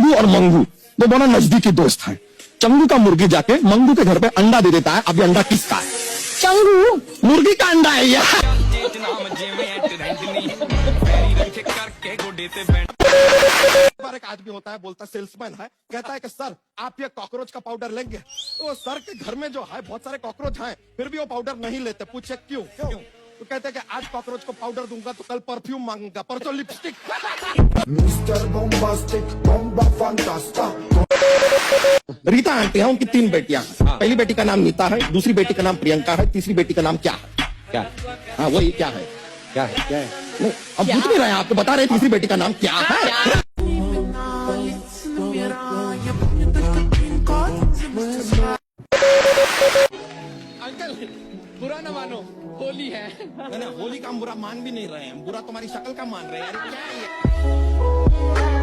चंगू और मंगू दो बड़ा नजदीकी दोस्त हैं। चंगू का मुर्गी जाके मंगू के घर पे अंडा दे देता है। अभी अंडा किसका है? चंगू मुर्गी का अंडा है यार। एक आदमी होता है, बोलता सेल्समैन है, कहता है कि सर आप ये कॉकरोच का पाउडर लेंगे? तो सर के घर में जो है बहुत सारे कॉकरोच हैं, फिर भी वो पाउडर नहीं लेते। पूछे क्यों? तो कहते हैं कि आज कॉकरोच को पाउडर दूंगा तो कल परफ्यूम मांगूंगा, परसों लिपस्टिक। मिस्टर बॉम्बास्टिक बॉम्बा फंटास्टा। रीता आंटी है, उनकी 3 बेटियां हैं। पहली बेटी का नाम नीता है, दूसरी बेटी का नाम प्रियंका है, तीसरी बेटी का नाम क्या है? क्या हाँ वही क्या है? क्या है क्या है? नहीं, अब पूछ नहीं रहे हैं, आपको बता रहे तीसरी बेटी का नाम क्या है? अंकल बुरा ना मानो, होली है। मैंने होली का हम बुरा मान भी नहीं रहे हैं, बुरा तुम्हारी शक्ल का मान रहे हैं। अरे क्या है ये?